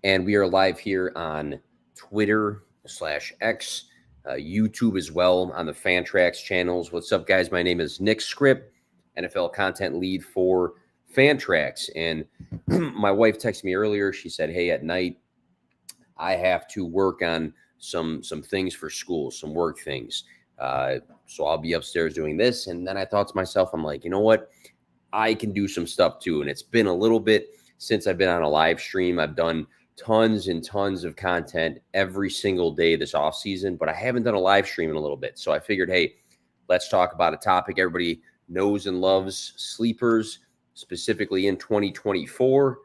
And we are live here on Twitter/X, YouTube as well on the Fantrax channels. What's up, guys? My name is Nick Skrip, NFL content lead for Fantrax. And my wife texted me earlier. She said, hey, at night, I have to work on some things for school, some work things. So I'll be upstairs doing this. And then I thought to myself, I'm like, you know what? I can do some stuff too. And it's been a little bit since I've been on a live stream. I've done tons and tons of content every single day this off season, but I haven't done a live stream in a little bit. So I figured, hey, let's talk about a topic everybody knows and loves, sleepers, specifically in 2024.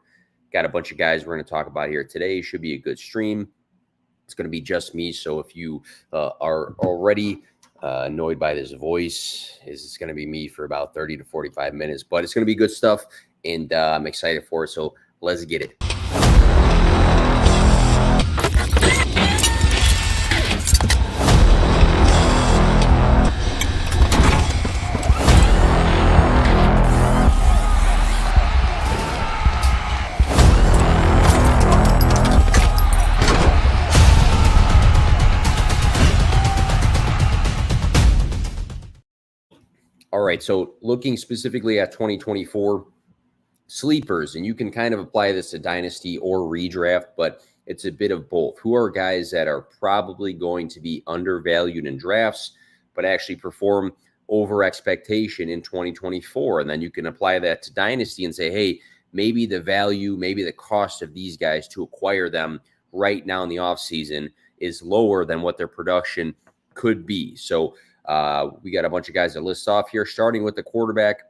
Got a bunch of guys we're going to talk about here today. Should be a good stream. It's going to be just me. So if you are already annoyed by this voice, it's going to be me for about 30 to 45 minutes, but it's going to be good stuff, and I'm excited for it. So let's get it. All right, so looking specifically at 2024 sleepers, and you can kind of apply this to dynasty or redraft, but it's a bit of both. Who are guys that are probably going to be undervalued in drafts, but actually perform over expectation in 2024? And then you can apply that to dynasty and say, hey, maybe the value, maybe the cost of these guys to acquire them right now in the offseason is lower than what their production could be. So we got a bunch of guys to list off here, starting with the quarterback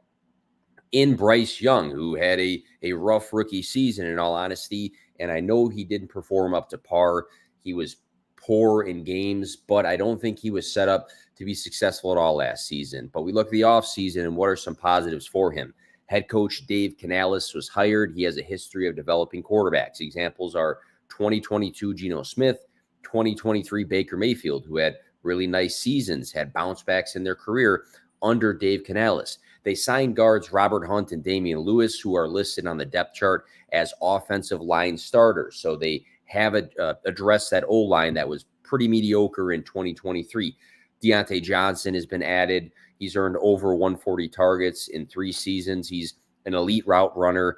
in Bryce Young, who had a rough rookie season, in all honesty. And I know he didn't perform up to par. He was poor in games, but I don't think he was set up to be successful at all last season. But we look at the offseason, and what are some positives for him? Head coach Dave Canales was hired. He has a history of developing quarterbacks. Examples are 2022 Geno Smith, 2023 Baker Mayfield, who had really nice seasons, had bounce backs in their career under Dave Canales. They signed guards Robert Hunt and Damian Lewis, who are listed on the depth chart as offensive line starters. So they have addressed that O-line that was pretty mediocre in 2023. Deontay Johnson has been added. He's earned over 140 targets in 3 seasons. He's an elite route runner.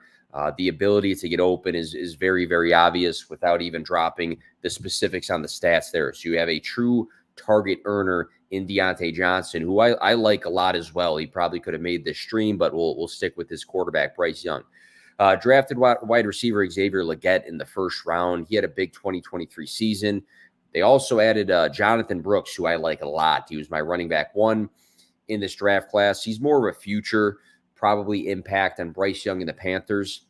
The ability to get open is very, very obvious without even dropping the specifics on the stats there. So you have a true target earner in Deontay Johnson, who I like a lot as well. He probably could have made this stream, but we'll stick with his quarterback, Bryce Young. Drafted wide receiver Xavier Legette in the first round. He had a big 2023 season. They also added Jonathan Brooks, who I like a lot. He was my running back 1 in this draft class. He's more of a future, probably impact on Bryce Young and the Panthers.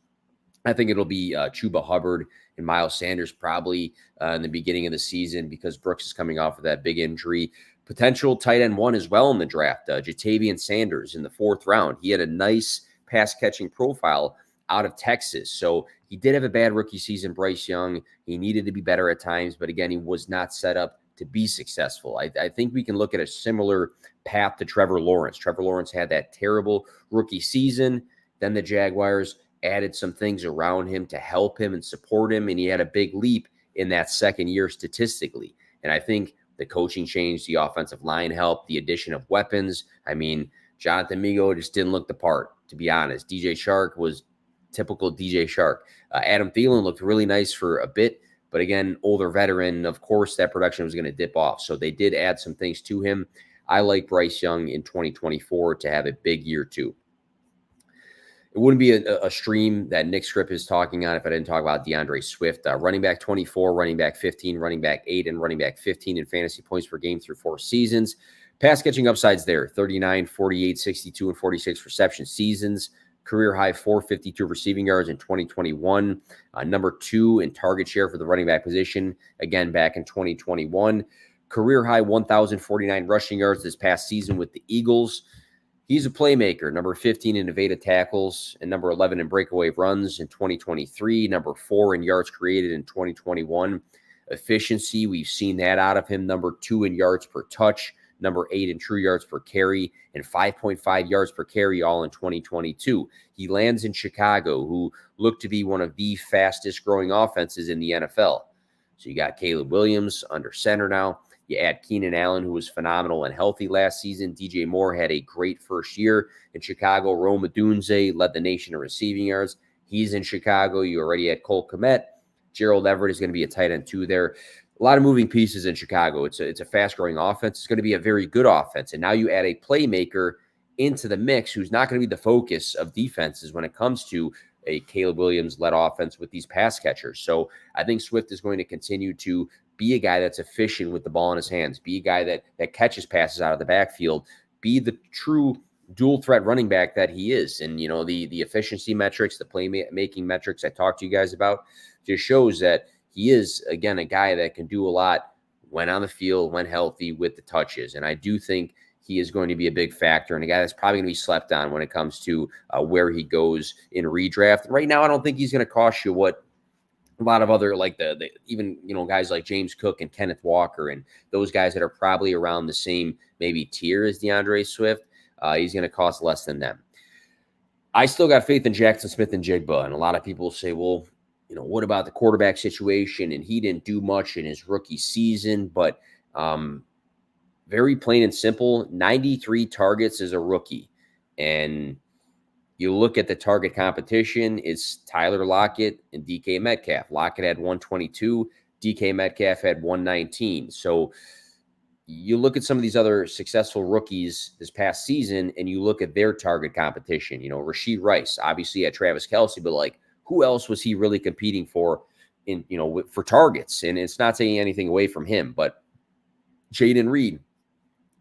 I think it'll be Chuba Hubbard and Miles Sanders probably in the beginning of the season, because Brooks is coming off of that big injury. Potential tight end 1 as well in the draft, Jatavian Sanders in the 4th round. He had a nice pass-catching profile out of Texas. So he did have a bad rookie season, Bryce Young. He needed to be better at times, but again, he was not set up to be successful. I think we can look at a similar path to Trevor Lawrence. Trevor Lawrence had that terrible rookie season. Then the Jaguars added some things around him to help him and support him, and he had a big leap in that second year statistically. And I think the coaching change, the offensive line helped, the addition of weapons. I mean, Jonathan Mingo just didn't look the part, to be honest. DJ Shark was typical DJ Shark. Adam Thielen looked really nice for a bit, but again, older veteran, of course, that production was going to dip off. So they did add some things to him. I like Bryce Young in 2024 to have a big year too. It wouldn't be a stream that Nick Skrip is talking on if I didn't talk about DeAndre Swift. Running back 24, running back 15, running back 8, and running back 15 in fantasy points per game through 4 seasons. Pass catching upsides there, 39, 48, 62, and 46 reception seasons. Career high 452 receiving yards in 2021. Number 2 in target share for the running back position, again, back in 2021. Career high 1,049 rushing yards this past season with the Eagles. He's a playmaker, number 15 in evaded tackles and number 11 in breakaway runs in 2023, number 4 in yards created in 2021. Efficiency, we've seen that out of him, number 2 in yards per touch number 8 in true yards per carry, and 5.5 yards per carry all in 2022. He lands in Chicago, who looked to be one of the fastest growing offenses in the NFL. So you got Caleb Williams under center now. You add Keenan Allen, who was phenomenal and healthy last season. DJ Moore had a great first year in Chicago. Rome Odunze led the nation in receiving yards. He's in Chicago. You already had Cole Kmet. Gerald Everett is going to be a tight end too there. A lot of moving pieces in Chicago. It's a fast-growing offense. It's going to be a very good offense. And now you add a playmaker into the mix who's not going to be the focus of defenses when it comes to a Caleb Williams-led offense with these pass catchers. So I think Swift is going to continue to be a guy that's efficient with the ball in his hands, be a guy that catches passes out of the backfield, be the true dual threat running back that he is. And, the efficiency metrics, the playmaking metrics I talked to you guys about just shows that he is, again, a guy that can do a lot when on the field, when healthy, with the touches. And I do think he is going to be a big factor and a guy that's probably going to be slept on when it comes to where he goes in redraft. Right now, I don't think he's going to cost you what a lot of other, like even guys like James Cook and Kenneth Walker and those guys that are probably around the same maybe tier as DeAndre Swift. He's going to cost less than them. I still got faith in Jackson Smith-Njigba, and a lot of people say, well, what about the quarterback situation? And he didn't do much in his rookie season, but very plain and simple, 93 targets as a rookie. And you look at the target competition, it's Tyler Lockett and DK Metcalf. Lockett had 122, DK Metcalf had 119. So you look at some of these other successful rookies this past season, and you look at their target competition. Rashee Rice, obviously had Travis Kelce, but who else was he really competing for for targets? And it's not taking anything away from him, but Jaden Reed,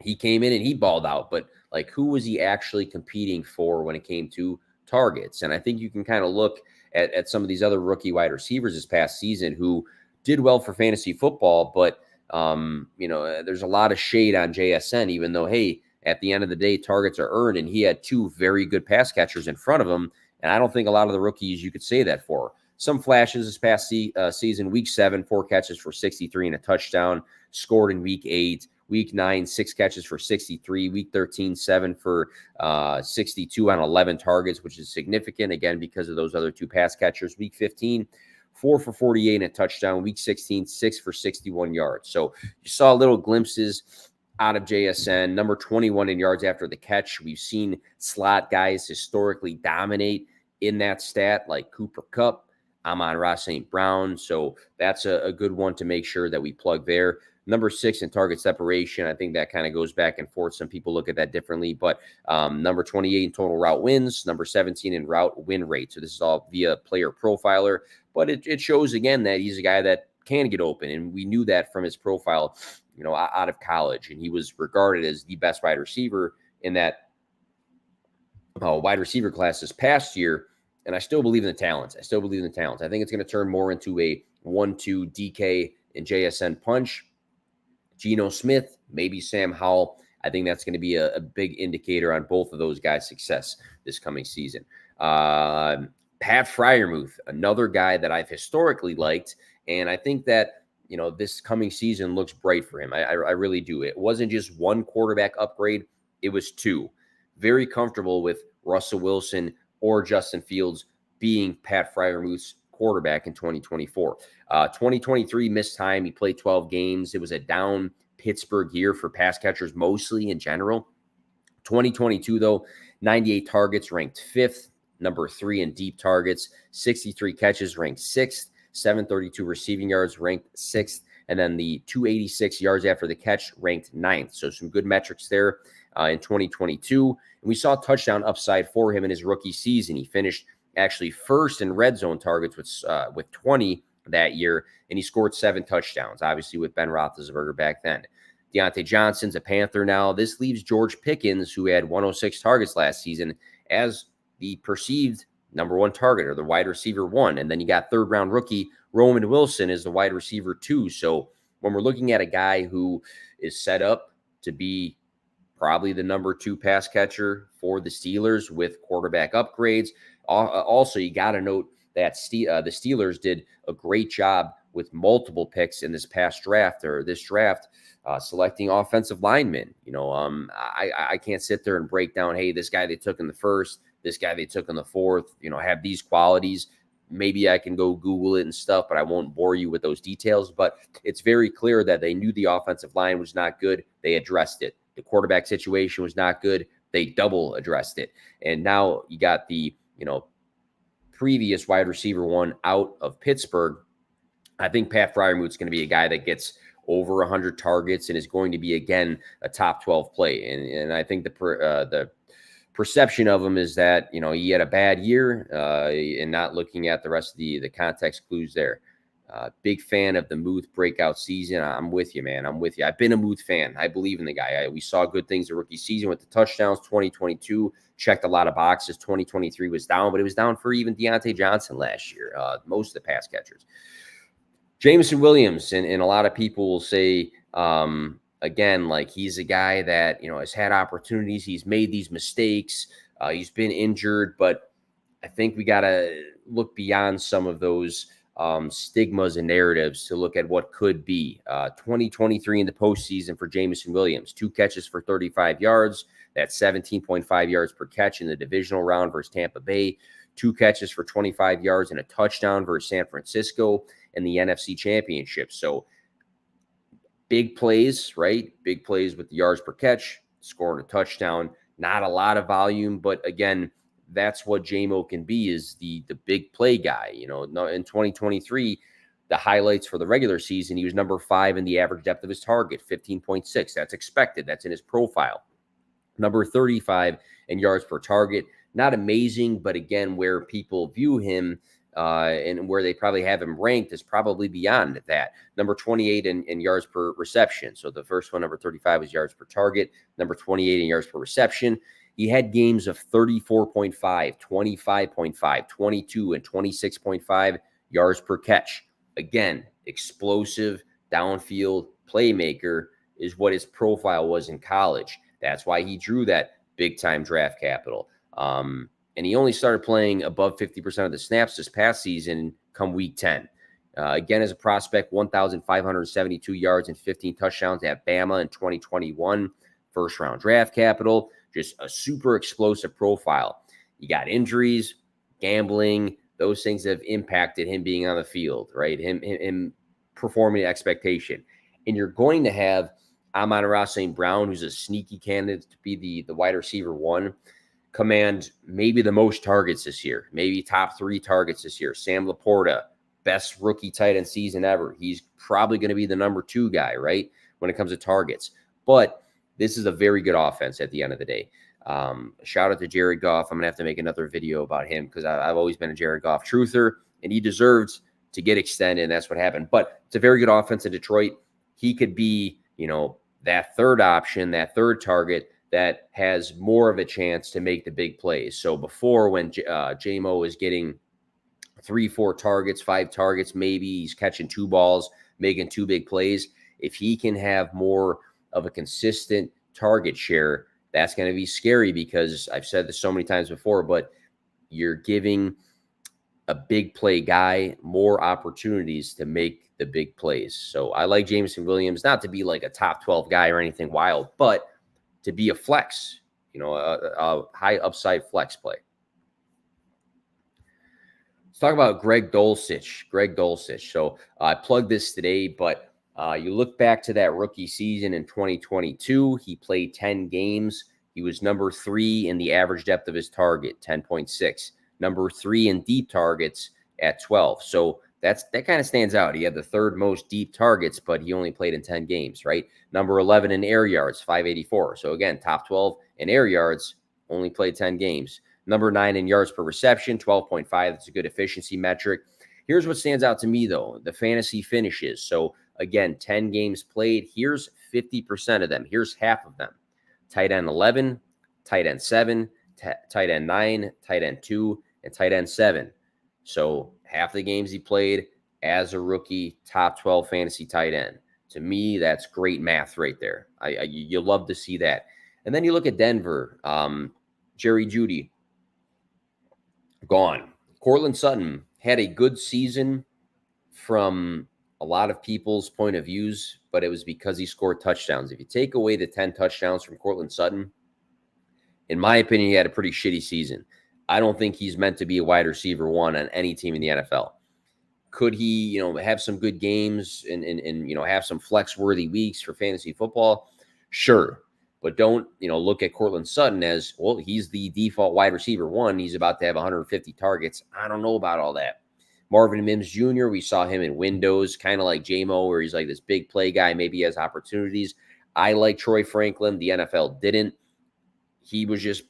he came in and he balled out, but who was he actually competing for when it came to targets? And I think you can kind of look at some of these other rookie wide receivers this past season who did well for fantasy football, but there's a lot of shade on JSN, even though, hey, at the end of the day, targets are earned, and he had two very good pass catchers in front of him. And I don't think a lot of the rookies you could say that for. Some flashes this past season, week 7, 4 catches for 63 and a touchdown, scored in week 8. Week 9, 6 catches for 63. Week 13, 7 for 62 on 11 targets, which is significant, again, because of those other 2 pass catchers. Week 15, 4 for 48 and a touchdown. Week 16, 6 for 61 yards. So you saw little glimpses out of JSN. Number 21 in yards after the catch. We've seen slot guys historically dominate in that stat, like Cooper Kupp, Amon-Ra St. Brown. So that's a good one to make sure that we plug there. Number 6 in target separation. I think that kind of goes back and forth. Some people look at that differently, but number 28 in total route wins, number 17 in route win rate. So this is all via player profiler, but it shows again that he's a guy that can get open. And we knew that from his profile, out of college. And he was regarded as the best wide receiver in that wide receiver class this past year. And I still believe in the talents. I think it's going to turn more into a 1-2 DK and JSN punch. Geno Smith, maybe Sam Howell. I think that's going to be a big indicator on both of those guys' success this coming season. Pat Freiermuth, another guy that I've historically liked, and I think that this coming season looks bright for him. I really do. It wasn't just one quarterback upgrade; it was 2. Very comfortable with Russell Wilson or Justin Fields being Pat Freiermuth's quarterback in 2024. 2023 missed time. He played 12 games. It was a down Pittsburgh year for pass catchers mostly in general. 2022, though, 98 targets, ranked 5th, number 3 in deep targets, 63 catches, ranked 6th, 732 receiving yards, ranked 6th, and then the 286 yards after the catch, ranked 9th. So some good metrics there in 2022. And we saw touchdown upside for him in his rookie season. He finished actually first in red zone targets with 20 that year, and he scored 7 touchdowns, obviously with Ben Roethlisberger back then. Deontay Johnson's a Panther now. This leaves George Pickens, who had 106 targets last season, as the perceived number 1 target, or the wide receiver 1. And then you got third-round rookie Roman Wilson as the wide receiver 2. So when we're looking at a guy who is set up to be probably the number 2 pass catcher for the Steelers with quarterback upgrades, also, you got to note that the Steelers did a great job with multiple picks in this past draft or this draft, selecting offensive linemen. I can't sit there and break down, hey, this guy they took in the first, this guy they took in the fourth, have these qualities. Maybe I can go Google it and stuff, but I won't bore you with those details. But it's very clear that they knew the offensive line was not good. They addressed it. The quarterback situation was not good. They double addressed it. And now you got the, previous wide receiver one out of Pittsburgh. I think Pat Fryermuth's going to be a guy that gets over 100 targets and is going to be, again, a top 12 play. And I think the perception of him is that, he had a bad year and not looking at the rest of the context clues there. Big fan of the Muth breakout season. I'm with you, man. I'm with you. I've been a Muth fan. I believe in the guy. We saw good things the rookie season with the touchdowns. 2022 checked a lot of boxes. 2023 was down, but it was down for even Deontay Johnson last year, most of the pass catchers. Jameson Williams, and a lot of people will say, again, like he's a guy that, has had opportunities. He's made these mistakes. He's been injured, but I think we got to look beyond some of those stigmas and narratives to look at what could be. 2023 in the postseason for Jameson Williams, 2 catches for 35 yards. That's 17.5 yards per catch in the divisional round versus Tampa Bay. 2 catches for 25 yards and a touchdown versus San Francisco in the NFC Championship. So big plays, right? Big plays with the yards per catch, scoring a touchdown. Not a lot of volume, but again, that's what J-Mo can be, is the big play guy. In 2023, the highlights for the regular season, he was number 5 in the average depth of his target, 15.6. That's expected. That's in his profile. Number 35 in yards per target. Not amazing, but again, where people view him and where they probably have him ranked is probably beyond that. Number 28 in yards per reception. So the first one, number 35, was yards per target. Number 28 in yards per reception. He had games of 34.5, 25.5, 22, and 26.5 yards per catch. Again, explosive downfield playmaker is what his profile was in college. That's why he drew that big-time draft capital. And he only started playing above 50% of the snaps this past season come week 10. Again, as a prospect, 1,572 yards and 15 touchdowns at Bama in 2021. First-round draft capital. Just a super explosive profile. You got injuries, gambling, those things have impacted him being on the field, right? Him performing to expectation. And you're going to have Amon-Ra St. Brown, who's a sneaky candidate to be the wide receiver one, command maybe the most targets this year, maybe top 3 targets this year. Sam Laporta, best rookie tight end season ever. He's probably going to be the number 2 guy, right, when it comes to targets. But this is a very good offense at the end of the day. Shout out to Jared Goff. I'm going to have to make another video about him because I've always been a Jared Goff truther, and he deserves to get extended, and that's what happened. But it's a very good offense in Detroit. He could be, that third option, that third target that has more of a chance to make the big plays. So before, when J-Mo is getting 3, 4 targets, 5 targets, maybe he's catching 2 balls, making 2 big plays. If he can have more of a consistent target share, that's going to be scary, because I've said this so many times before, but you're giving a big play guy more opportunities to make the big plays. So I like Jameson Williams, not to be like a top 12 guy or anything wild, but to be a flex, a high upside flex play. Let's talk about Greg Dulcich. So I plugged this today, but you look back to that rookie season in 2022, he played 10 games. He was number 3 in the average depth of his target, 10.6. Number 3 in deep targets at 12. So that kind of stands out. He had the 3rd most deep targets, but he only played in 10 games, right? Number 11 in air yards, 584. So again, top 12 in air yards, only played 10 games. Number 9 in yards per reception, 12.5. That's a good efficiency metric. Here's what stands out to me, though, the fantasy finishes. So again, 10 games played. Here's 50% of them. Here's half of them. Tight end 11, tight end 7, tight end 9, tight end 2, and tight end 7. So half the games he played as a rookie, top 12 fantasy tight end. To me, that's great math right there. You love to see that. And then you look at Denver. Jerry Jeudy, gone. Cortland Sutton had a good season from a lot of people's point of views, but it was because he scored touchdowns. If you take away the 10 touchdowns from Cortland Sutton, in my opinion, he had a pretty shitty season. I don't think he's meant to be a wide receiver one on any team in the NFL. Could he, have some good games and have some flex-worthy weeks for fantasy football? Sure. But don't, look at Cortland Sutton as, well, he's the default wide receiver one. He's about to have 150 targets. I don't know about all that. Marvin Mims Jr., we saw him in windows, kind of like J-Mo, where he's like this big play guy. Maybe he has opportunities. I like Troy Franklin. The NFL didn't. He was just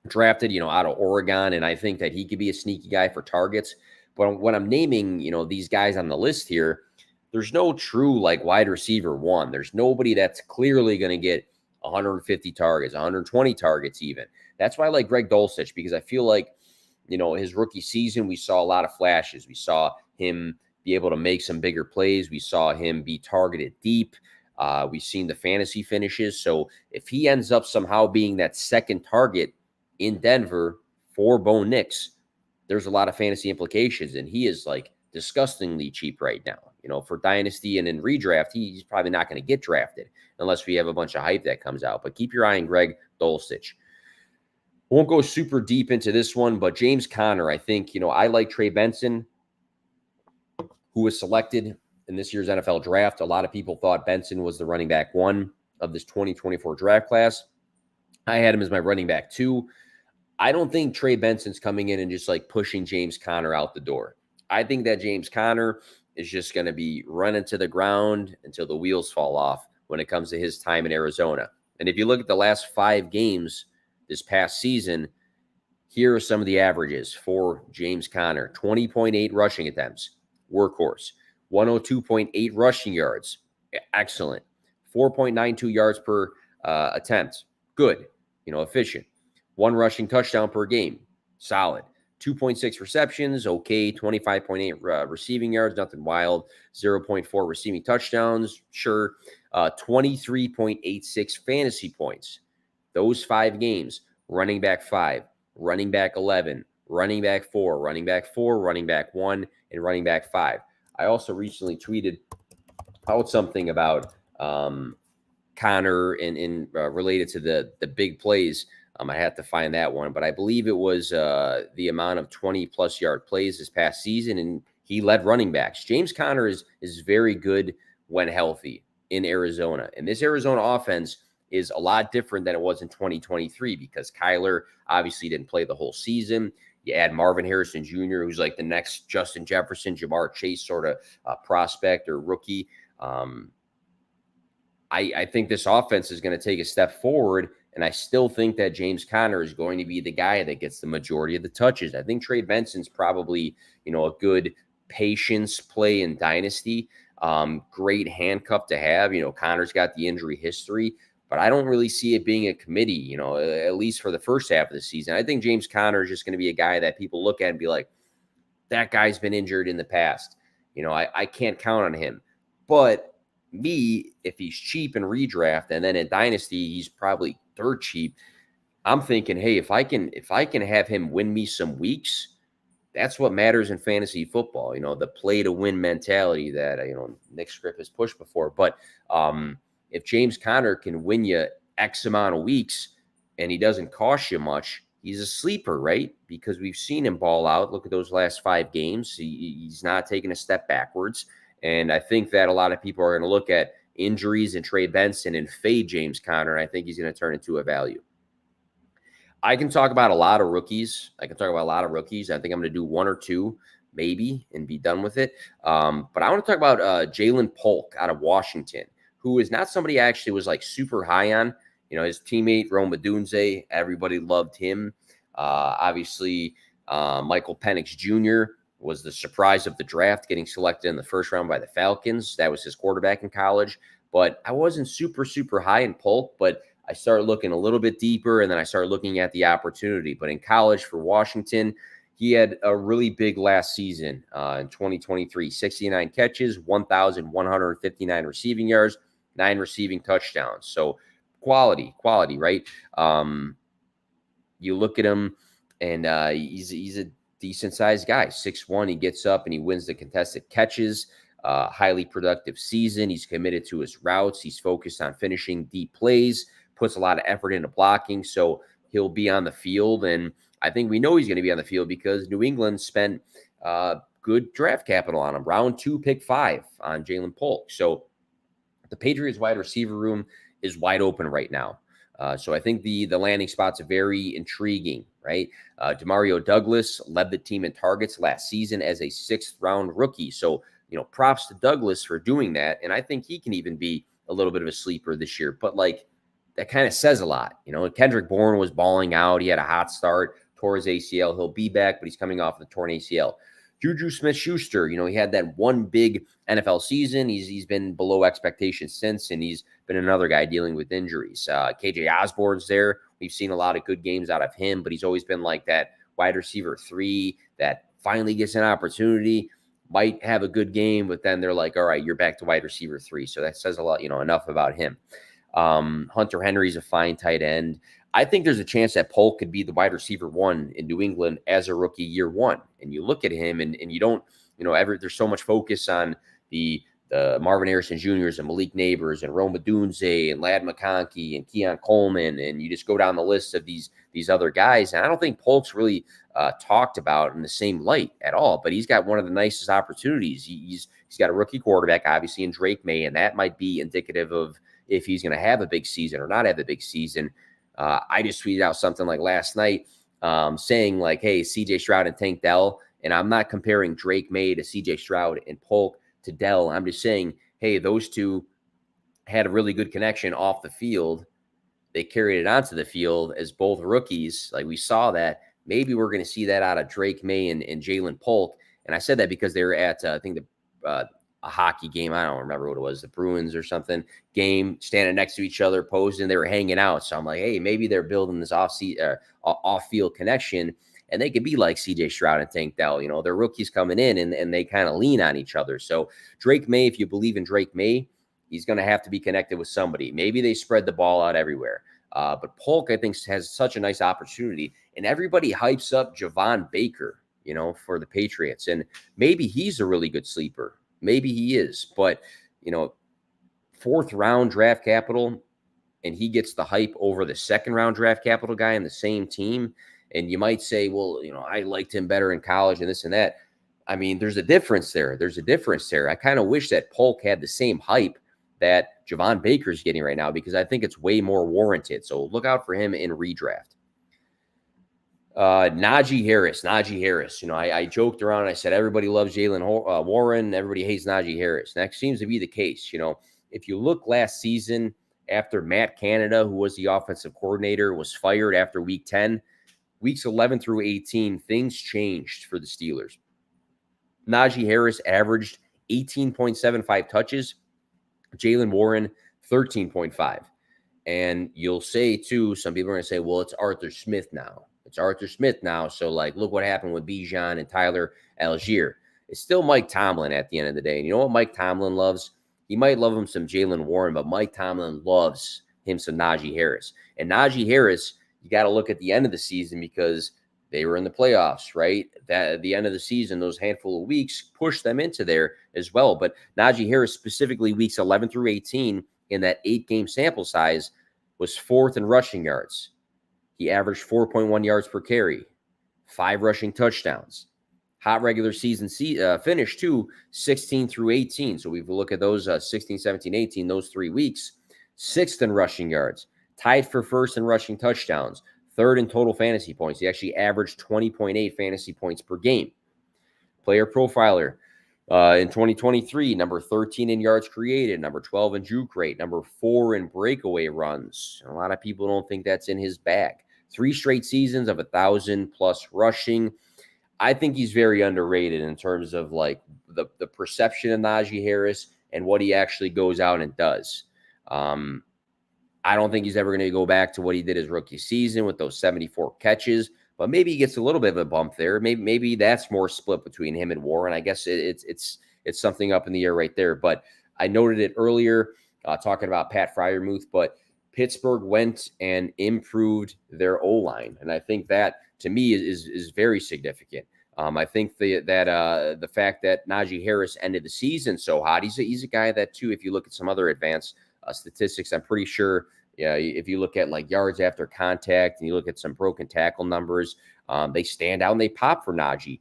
drafted, out of Oregon, and I think that he could be a sneaky guy for targets. But when I'm naming, these guys on the list here, there's no true like wide receiver one. There's nobody that's clearly going to get 150 targets, 120 targets even. That's why I like Greg Dulcich, because I feel like, his rookie season, we saw a lot of flashes. We saw him be able to make some bigger plays. We saw him be targeted deep. We've seen the fantasy finishes. So if he ends up somehow being that second target in Denver for Bo Nix, there's a lot of fantasy implications. And he is like disgustingly cheap right now. For Dynasty and in redraft, he's probably not going to get drafted unless we have a bunch of hype that comes out. But keep your eye on Greg Dulcich. Won't go super deep into this one, but James Conner, I think, I like Trey Benson, who was selected in this year's NFL draft. A lot of people thought Benson was the running back one of this 2024 draft class. I had him as my running back two. I don't think Trey Benson's coming in and just like pushing James Conner out the door. I think that James Conner is just going to be running to the ground until the wheels fall off when it comes to his time in Arizona. And if you look at the last 5 games this past season, here are some of the averages for James Conner. 20.8 rushing attempts, workhorse. 102.8 rushing yards, excellent. 4.92 yards per attempt, good, efficient. 1 rushing touchdown per game, solid. 2.6 receptions, okay. 25.8 receiving yards, nothing wild. 0.4 receiving touchdowns, sure. 23.86 fantasy points. Those 5 games, running back 5, running back 11, running back 4, running back 4, running back 1, and running back 5. I also recently tweeted out something about Conner and related to the big plays. I had to find that one, but I believe it was the amount of 20-plus yard plays this past season, and he led running backs. James Conner is very good when healthy in Arizona, and this Arizona offense is a lot different than it was in 2023 because Kyler obviously didn't play the whole season. You add Marvin Harrison Jr., who's like the next Justin Jefferson, Jamar Chase sort of prospect or rookie. I think this offense is going to take a step forward, and I still think that James Conner is going to be the guy that gets the majority of the touches. I think Trey Benson's probably, a good patience play in Dynasty. Great handcuff to have. Conner's got the injury history, but I don't really see it being a committee, at least for the first half of the season. I think James Conner is just going to be a guy that people look at and be like, that guy's been injured in the past. I can't count on him. But if he's cheap in redraft and then in Dynasty, he's probably third cheap. I'm thinking, hey, if I can have him win me some weeks, that's what matters in fantasy football. The play to win mentality that Nick Skrip has pushed before. But if James Conner can win you X amount of weeks and he doesn't cost you much, he's a sleeper, right? Because we've seen him ball out. Look at those last 5 games. He's not taking a step backwards. And I think that a lot of people are going to look at injuries and Trey Benson and fade James Conner, and I think he's going to turn into a value. I can talk about a lot of rookies. I think I'm going to do 1 or 2 maybe and be done with it. But I want to talk about Jalen Polk out of Washington, who is not somebody I actually was like super high on. His teammate, Rome Odunze, everybody loved him. Obviously, Michael Penix Jr. was the surprise of the draft, getting selected in the first round by the Falcons. That was his quarterback in college. But I wasn't super, super high in Polk, but I started looking a little bit deeper, and then I started looking at the opportunity. But in college for Washington, he had a really big last season in 2023, 69 catches, 1,159 receiving yards, 9 receiving touchdowns. So quality, right? You look at him, and he's a decent-sized guy, 6'1". He gets up, and he wins the contested catches. highly productive season. He's committed to his routes. He's focused on finishing deep plays, puts a lot of effort into blocking. So he'll be on the field. And I think we know he's going to be on the field because New England spent good draft capital on him. Round 2, pick 5 on Jalen Polk. So the Patriots wide receiver room is wide open right now. So I think the landing spots are very intriguing, right? Demario Douglas led the team in targets last season as a 6th-round rookie. So, props to Douglas for doing that. And I think he can even be a little bit of a sleeper this year. But, that kind of says a lot. Kendrick Bourne was balling out. He had a hot start, tore his ACL. He'll be back, but he's coming off the torn ACL. Juju Smith-Schuster, he had that one big NFL season. He's been below expectations since, and he's been another guy dealing with injuries. KJ Osborne's there. We've seen a lot of good games out of him, but he's always been like that wide receiver 3 that finally gets an opportunity, might have a good game, but then they're like, all right, you're back to wide receiver 3. So that says a lot, enough about him. Hunter Henry's a fine tight end. I think there's a chance that Polk could be the wide receiver 1 in New England as a rookie year 1. And you look at him and you don't, there's so much focus on the Marvin Harrison Jr.'s and Malik Neighbors and Rome Odunze and Ladd McConkey and Keon Coleman. And you just go down the list of these other guys. And I don't think Polk's really talked about in the same light at all, but he's got one of the nicest opportunities. He's got a rookie quarterback, obviously, in Drake May, and that might be indicative of if he's going to have a big season or not have a big season. I just tweeted out something like last night saying like, hey, CJ Stroud and Tank Dell. And I'm not comparing Drake May to CJ Stroud and Polk to Dell. I'm just saying, hey, those two had a really good connection off the field. They carried it onto the field as both rookies. Like we saw that. Maybe we're going to see that out of Drake May and Jalen Polk. And I said that because they were at, I think, a hockey game. I don't remember what it was, the Bruins or something game, standing next to each other, posing. They were hanging out. So I'm like, hey, maybe they're building this off-field connection, and they could be like CJ Stroud and Tank Dell. They're rookies coming in, and they kind of lean on each other. So Drake May, if you believe in Drake May, he's going to have to be connected with somebody. Maybe they spread the ball out everywhere. But Polk, I think, has such a nice opportunity, and everybody hypes up Javon Baker, for the Patriots, and maybe he's a really good sleeper. Maybe he is, but, 4th-round draft capital, and he gets the hype over the 2nd-round draft capital guy in the same team. And you might say, well, I liked him better in college and this and that. I mean, there's a difference there. I kind of wish that Polk had the same hype that Javon Baker's getting right now because I think it's way more warranted. So look out for him in redraft. Najee Harris. I joked around and I said everybody loves Jalen Warren, everybody hates Najee Harris. That seems to be the case. If you look last season after Matt Canada, who was the offensive coordinator, was fired after week 10, weeks 11 through 18, things changed for the Steelers. Najee Harris averaged 18.75 touches, Jalen Warren 13.5. And you'll say too, some people are going to say, well, it's Arthur Smith now. So, look what happened with Bijan and Tyler Algier. It's still Mike Tomlin at the end of the day. And you know what Mike Tomlin loves? He might love him some Jalen Warren, but Mike Tomlin loves him some Najee Harris. And Najee Harris, you got to look at the end of the season because they were in the playoffs, right? That at the end of the season, those handful of weeks pushed them into there as well. But Najee Harris, specifically weeks 11 through 18, in that 8-game sample size, was 4th in rushing yards. He averaged 4.1 yards per carry, 5 rushing touchdowns. Hot regular season finish, too, 16 through 18. So we look at those 16, 17, 18, those 3 weeks. 6th in rushing yards, tied for 1st in rushing touchdowns, 3rd in total fantasy points. He actually averaged 20.8 fantasy points per game. Player profiler in 2023, number 13 in yards created, number 12 in juke rate, number 4 in breakaway runs. A lot of people don't think that's in his bag. 3 straight seasons of 1,000+ rushing. I think he's very underrated in terms of the perception of Najee Harris and what he actually goes out and does. I don't think he's ever going to go back to what he did his rookie season with those 74 catches, but maybe he gets a little bit of a bump there. Maybe that's more split between him and Warren. I guess it's something up in the air right there. But I noted it earlier talking about Pat Freiermuth, but Pittsburgh went and improved their O-line. And I think that, to me, is very significant. I think the fact that Najee Harris ended the season so hot, he's a guy that too. If you look at some other advanced statistics, I'm pretty sure. Yeah, if you look at like yards after contact and you look at some broken tackle numbers, they stand out and they pop for Najee.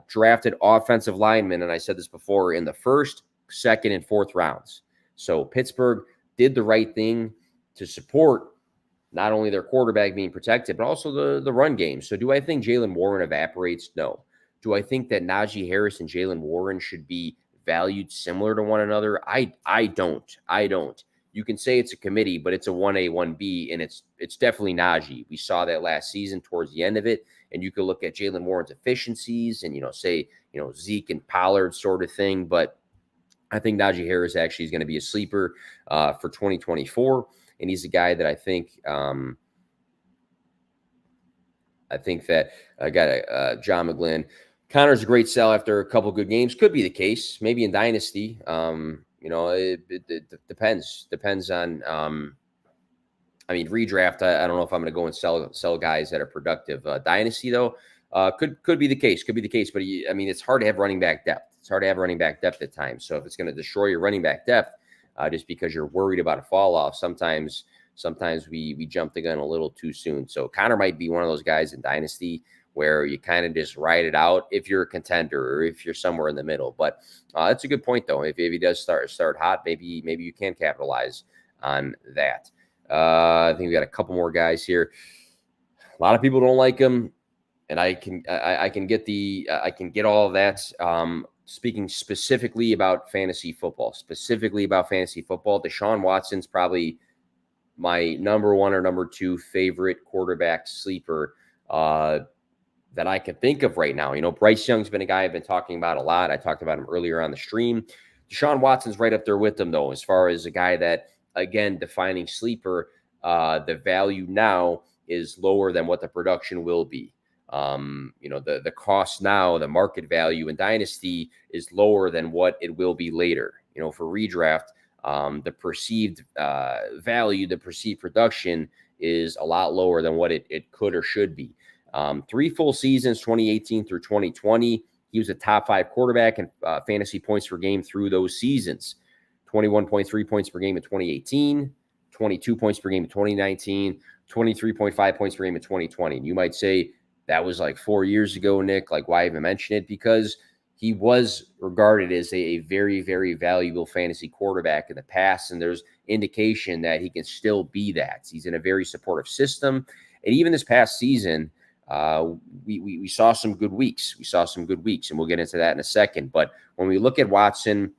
Drafted offensive lineman, and I said this before, in the first, second, and fourth rounds. So Pittsburgh did the right thing to support not only their quarterback being protected, but also the run game. So do I think Jaylen Warren evaporates? No. Do I think that Najee Harris and Jaylen Warren should be valued similar to one another? I don't. You can say it's a committee, but it's a 1A, 1B, and it's definitely Najee. We saw that last season towards the end of it, and you could look at Jaylen Warren's efficiencies and, say, Zeke and Pollard sort of thing, but I think Najee Harris actually is going to be a sleeper for 2024. And he's a guy that I think that I got John McGlynn. Connor's a great sell after a couple good games. Could be the case. Maybe in Dynasty. It depends on. Redraft. I don't know if I'm going to go and sell guys that are productive. Dynasty though, could be the case. Could be the case. But it's hard to have running back depth. It's hard to have running back depth at times. So if it's going to destroy your running back depth, just because you're worried about a fall off, sometimes we jump the gun a little too soon. So Connor might be one of those guys in Dynasty where you kind of just ride it out if you're a contender or if you're somewhere in the middle. But that's a good point, though. If he does start hot, maybe you can capitalize on that. I think we got a couple more guys here. A lot of people don't like him, and I can get all of that. Speaking specifically about fantasy football, Deshaun Watson's probably my number one or number two favorite quarterback sleeper that I can think of right now. Bryce Young's been a guy I've been talking about a lot. I talked about him earlier on the stream. Deshaun Watson's right up there with him, though, as far as a guy that, again, defining sleeper, the value now is lower than what the production will be. The cost now, the market value in Dynasty is lower than what it will be later. For redraft, the perceived value, the perceived production is a lot lower than what it could or should be. 3 full seasons, 2018 through 2020. He was a top 5 quarterback in fantasy points per game through those seasons. 21.3 points per game in 2018, 22 points per game in 2019, 23.5 points per game in 2020. And you might say, that was like 4 years ago, Nick. Like, why even mention it? Because he was regarded as a very, very valuable fantasy quarterback in the past, and there's indication that he can still be that. He's in a very supportive system. And even this past season, we saw some good weeks. And we'll get into that in a second. But when we look at Watson,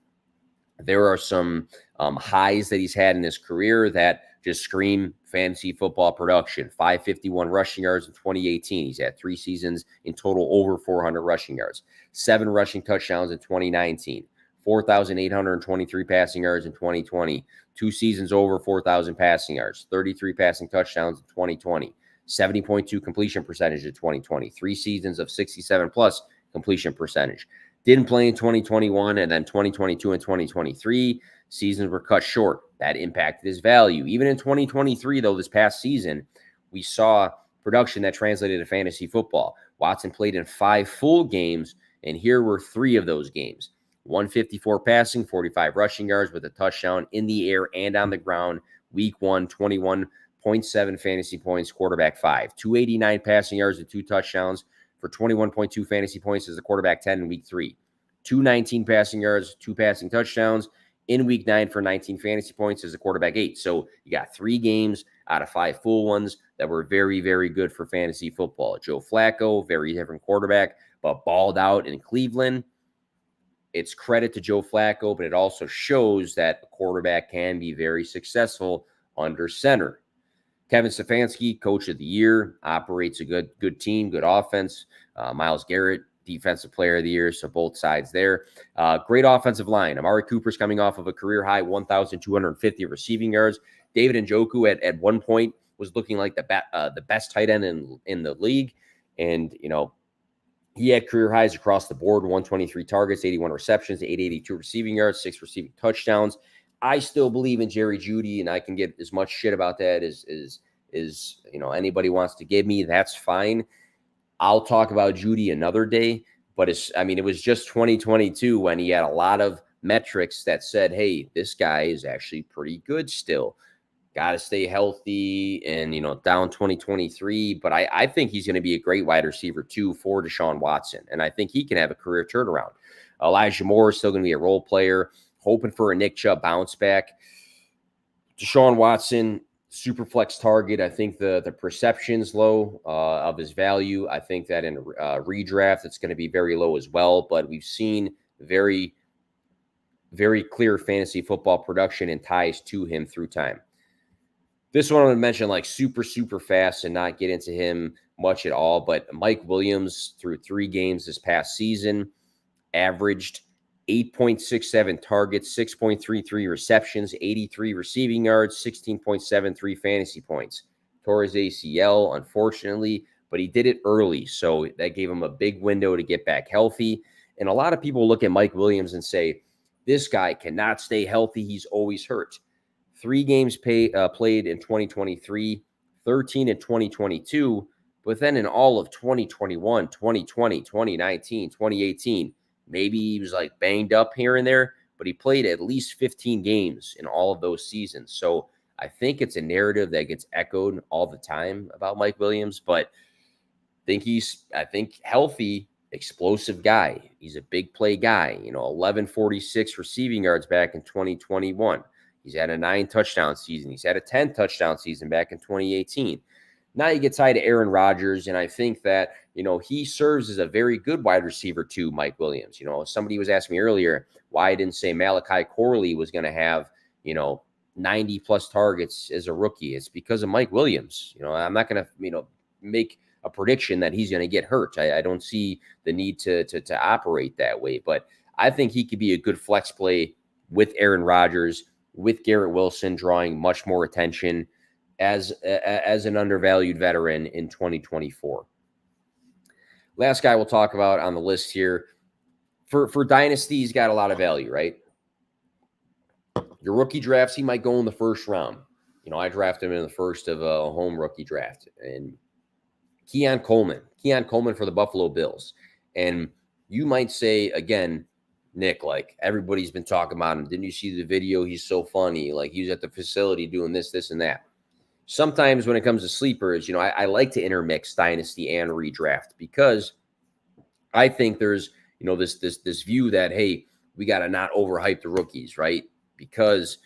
there are some highs that he's had in his career that just scream fantasy football production. 551 rushing yards in 2018. He's had 3 seasons in total over 400 rushing yards. 7 rushing touchdowns in 2019. 4,823 passing yards in 2020. 2 seasons over 4,000 passing yards. 33 passing touchdowns in 2020. 70.2 completion percentage in 2020. 3 seasons of 67+ completion percentage. Didn't play in 2021, and then 2022 and 2023 seasons were cut short. That impacted his value. Even in 2023, though, this past season, we saw production that translated to fantasy football. Watson played in 5 full games, and here were 3 of those games. 154 passing, 45 rushing yards with a touchdown in the air and on the ground. Week 1, 21.7 fantasy points, quarterback 5. 289 passing yards and 2 touchdowns for 21.2 fantasy points as the quarterback 10 in week 3. 219 passing yards, 2 passing touchdowns in week 9 for 19 fantasy points as a quarterback 8. So you got 3 games out of 5 full ones that were very, very good for fantasy football. Joe Flacco, very different quarterback, but balled out in Cleveland. It's credit to Joe Flacco, but it also shows that a quarterback can be very successful under center. Kevin Stefanski, coach of the year, operates a good team, good offense. Myles Garrett, defensive player of the year, so both sides there. Great offensive line. Amari Cooper's coming off of a career high 1,250 receiving yards. David Njoku at one point was looking like the best tight end in the league, and he had career highs across the board: 123 targets, 81 receptions, 882 receiving yards, 6 receiving touchdowns. I still believe in Jerry Jeudy, and I can get as much shit about that as anybody wants to give me. That's fine. I'll talk about Judy another day, but it was just 2022 when he had a lot of metrics that said, hey, this guy is actually pretty good still. Got to stay healthy and, down 2023. But I think he's going to be a great wide receiver, too, for Deshaun Watson. And I think he can have a career turnaround. Elijah Moore is still going to be a role player, hoping for a Nick Chubb bounce back. Deshaun Watson, super flex target. I think the perception's low of his value. I think that in redraft, it's going to be very low as well. But we've seen very, very clear fantasy football production and ties to him through time. This one I'm going to mention like super, super fast and not get into him much at all. But Mike Williams, through 3 games this past season, averaged 8.67 targets, 6.33 receptions, 83 receiving yards, 16.73 fantasy points. Tore his ACL, unfortunately, but he did it early, so that gave him a big window to get back healthy. And a lot of people look at Mike Williams and say, this guy cannot stay healthy. He's always hurt. 3 games played in 2023, 13 in 2022, but then in all of 2021, 2020, 2019, 2018, maybe he was like banged up here and there, but he played at least 15 games in all of those seasons. So I think it's a narrative that gets echoed all the time about Mike Williams, but I think healthy, explosive guy. He's a big play guy, 1146 receiving yards back in 2021. He's had a 9 touchdown season. He's had a 10 touchdown season back in 2018. Now you get tied to Aaron Rodgers, and I think that, he serves as a very good wide receiver to Mike Williams. Somebody was asking me earlier why I didn't say Malachi Corley was going to have, 90-plus targets as a rookie. It's because of Mike Williams. I'm not going to, make a prediction that he's going to get hurt. I don't see the need to operate that way, but I think he could be a good flex play with Aaron Rodgers, with Garrett Wilson drawing much more attention as an undervalued veteran in 2024. Last guy we'll talk about on the list here. For Dynasty, he's got a lot of value, right? Your rookie drafts, he might go in the first round. I drafted him in the first of a home rookie draft. And Keon Coleman for the Buffalo Bills. And you might say, again, Nick, like everybody's been talking about him. Didn't you see the video? He's so funny. Like he was at the facility doing this, and that. Sometimes when it comes to sleepers, I like to intermix dynasty and redraft because I think there's, this view that, hey, we got to not overhype the rookies, right? Because,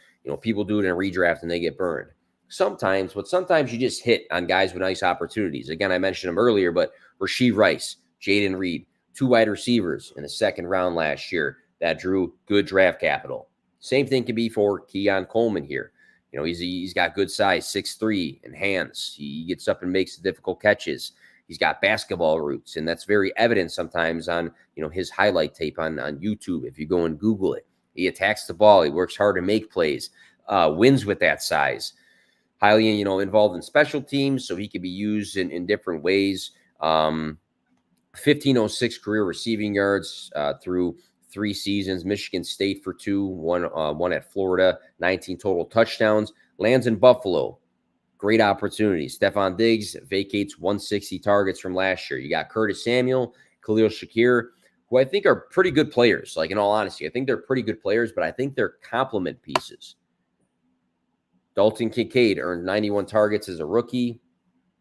people do it in a redraft and they get burned. Sometimes you just hit on guys with nice opportunities. Again, I mentioned them earlier, but Rashee Rice, Jaden Reed, 2 wide receivers in the second round last year that drew good draft capital. Same thing can be for Keon Coleman here. He's got good size, 6'3", and hands. He gets up and makes the difficult catches. He's got basketball roots, and that's very evident sometimes on, his highlight tape on YouTube. If you go and Google it, he attacks the ball. He works hard to make plays, wins with that size. Highly, involved in special teams, so he can be used in different ways. 1506 career receiving yards through 3 seasons, Michigan State for 2, one at Florida, 19 total touchdowns, lands in Buffalo. Great opportunity. Stephon Diggs vacates 160 targets from last year. You got Curtis Samuel, Khalil Shakir, who I think are pretty good players. Like, in all honesty, I think they're pretty good players, but I think they're complement pieces. Dalton Kincaid earned 91 targets as a rookie,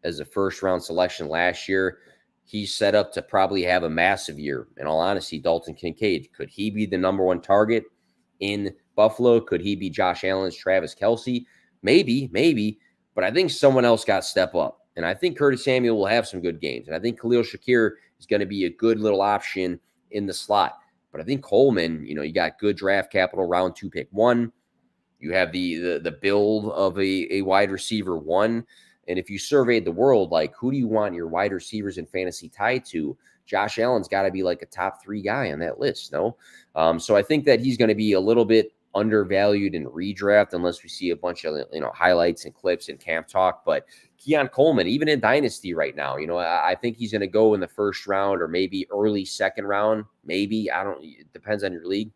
as a first-round selection last year. He's set up to probably have a massive year. In all honesty, Dalton Kincaid, could he be the number 1 target in Buffalo? Could he be Josh Allen's Travis Kelce? Maybe. But I think someone else got to step up. And I think Curtis Samuel will have some good games. And I think Khalil Shakir is going to be a good little option in the slot. But I think Coleman, you got good draft capital, round 2, pick 1. You have the build of a wide receiver 1. And if you surveyed the world, like, who do you want your wide receivers in fantasy tied to? Josh Allen's got to be like a top 3 guy on that list, no? So I think that he's going to be a little bit undervalued in redraft unless we see a bunch of, highlights and clips and camp talk. But Keon Coleman, even in Dynasty right now, I think he's going to go in the first round or maybe early second round. Maybe, it depends on your league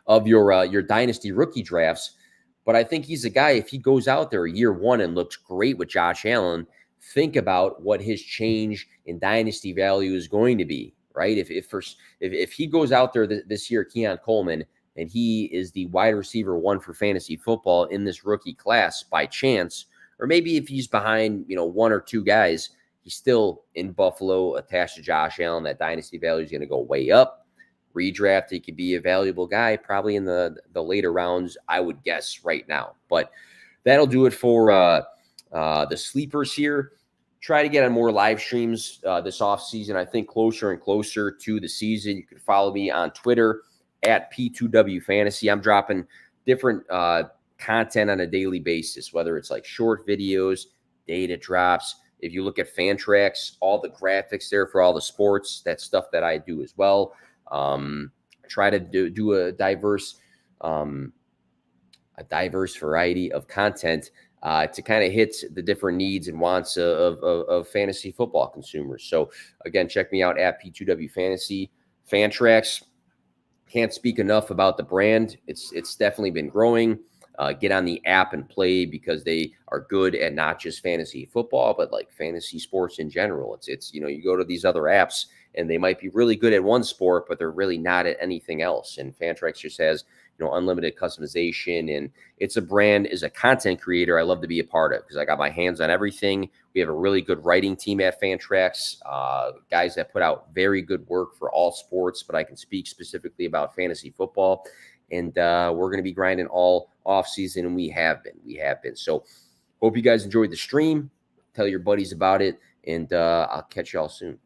of your Dynasty rookie drafts. But I think he's a guy, if he goes out there year 1 and looks great with Josh Allen, think about what his change in dynasty value is going to be, right? If he goes out there this year, Keon Coleman, and he is the wide receiver 1 for fantasy football in this rookie class by chance, or maybe if he's behind, 1 or 2 guys, he's still in Buffalo attached to Josh Allen. That dynasty value is going to go way up. Redraft, he could be a valuable guy probably in the later rounds, I would guess right now. But that'll do it for the sleepers here. Try to get on more live streams this offseason. I think closer and closer to the season. You can follow me on Twitter at P2W Fantasy. I'm dropping different content on a daily basis, whether it's like short videos, data drops. If you look at Fantrax, all the graphics there for all the sports, that's stuff that I do as well. Try to do a diverse variety of content to kind of hit the different needs and wants of fantasy football consumers. So again, check me out at P2W Fantasy. Fantrax, can't speak enough about the brand. It's definitely been growing. Get on the app and play because they are good at not just fantasy football, but like fantasy sports in general. It's you go to these other apps and they might be really good at one sport, but they're really not at anything else. And Fantrax just has unlimited customization, and it's a brand. As a content creator, I love to be a part of because I got my hands on everything. We have a really good writing team at Fantrax, guys that put out very good work for all sports, but I can speak specifically about fantasy football. And we're going to be grinding all off season, and we have been. So hope you guys enjoyed the stream. Tell your buddies about it, and I'll catch y'all soon.